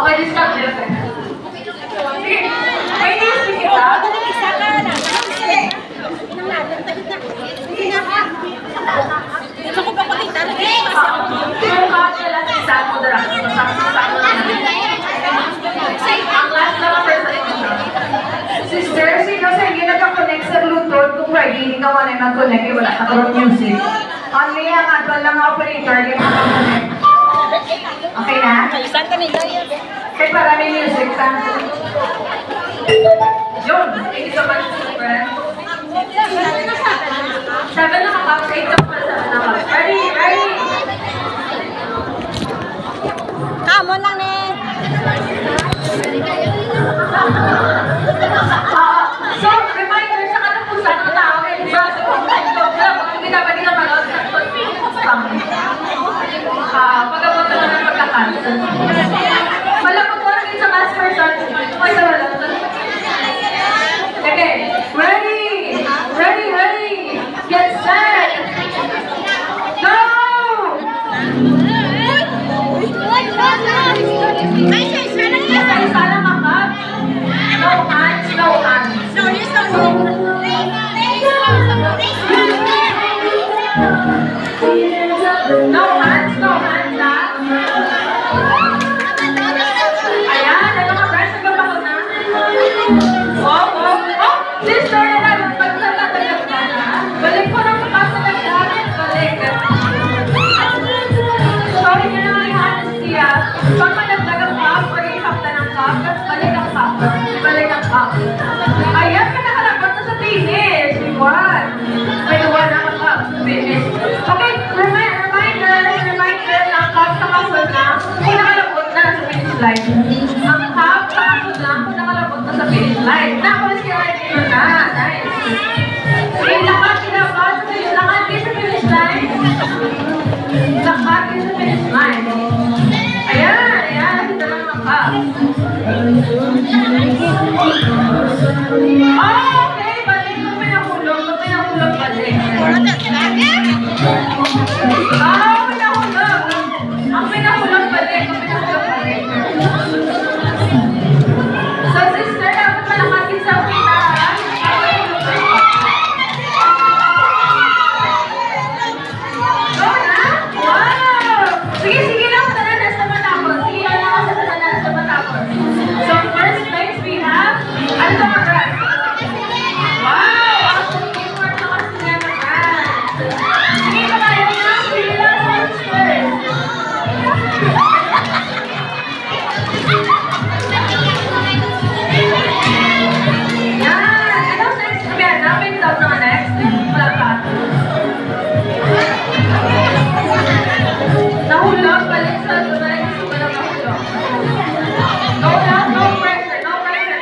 Okay, discount nyo. Sige, may music kita. Isa ka na. Gusto ko pa pakita. Pero bakit sila sa isang moderasyon? Masakit-sakit na ang last na person ito. Sister, sino sa hindi nagka-connect sa Bluetooth kung Friday, hindi ka man ay mag-connect, wala ka karong music. Only ang adval lang operator, yung mag-connect. Okay na? Saan ka nila yan? Kaya para may music sa... Yun! Thank you so much, friend. 7 na ka-box, 8 na pa sa 7 na box. Ready? Ready? Come on lang, ne. So, reminder sa katapusan ng tao, eh, di ba? So, kung hindi dapat nila manood, pag-abot na lang pagka-cancel. Malapot ko rin sa last person. Okay, sa wala. Okay, ready! Ready, ready! Get set! Go! Isa-isa lang ang cup. No hands, no hands. No hands, no hands, ha? Ayan, ano ka, friends? Nagpapakot na? Oh, oh, oh! Sister, pagtatagdag ka na. Balik ko na kapasagdag. Balik. Sorry nyo naman yung honesty, ah. Pag madagdag ang cup, or ihapta ng cup, balik ang cup. Balik ang cup. Ayan, ka nakalabot na sa finish. Iwan. May iwan na ang cup. Finish. Okay, reminder na ang cup sa kasod na, kung nakalabot na sa finish line. Ang cup sa kasod na, kung nakalabot na sa finish line. Nakulis ka rin dito na. Nice. Okay, lakad sa finish line. Lakad sa finish line. Ayan, ayan. Kita lang ang cup. Oh, okay. Balik ko pinahulog. Balik. Ah, pinahulog. Ang pinahulog balik. So, sister, dapat malakasin sa kita. Go na? Wow! Sige lang sa tanan sa matapos. Sige lang sa tanan sa matapos. So, first place we have, ano sa mga? Wow! Awesome teamwork na kasi niya naman. Sige pa tayo na. Sige lang sa sister. Yan! Ano next? Okay, napin daw na next. Wala pa. Nahulog, balik sa balik sa wala mahulog. No pressure, guys, no pressure.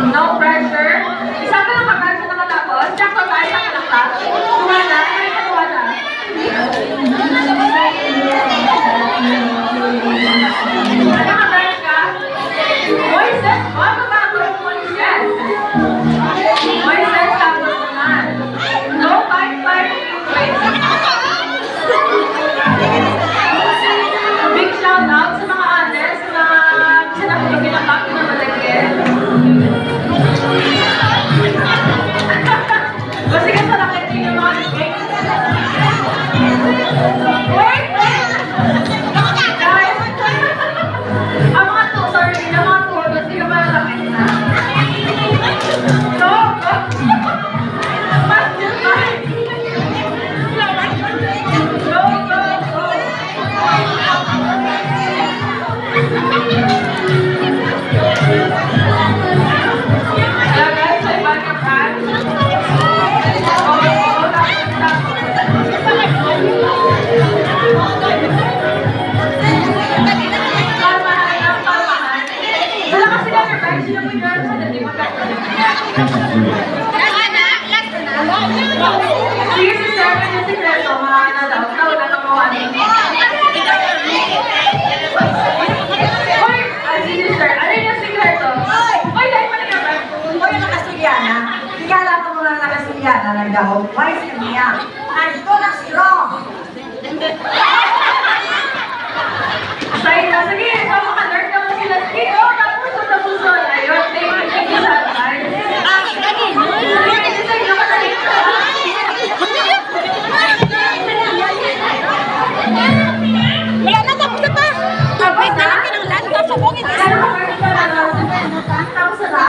No pressure. Isa ka lang kapag sa nakatapos. Check ko tayo sa kalaktas. Tuwa na, tuwa na. Nakakabalik ka? Voices, bago voices. Voices, tapos naman. No, 5-5. Big shout out sa mga honest na sinahulogin ang papi na malagyan. Kasi ka sa lakit yung mga cake. Wait! Guys! Ang mga tutor, ang mga tutor, kasi ka malalakit na. No! Fast your mind! Go! Hello guys, may backup hand. Wala kasi lang yung guys, sila mo yung sa dati magkakaroon. Sige si Sir, yung sikreto, mga na daw, ikaw na kamawa niyo. Uy! Sige Sir, ano yung sikreto? Uy, dahil pa rin ka. Uy, nakasulyana. Kaya lang mo lang nakasulyana lang daw. Why is niya? Nandito na strong.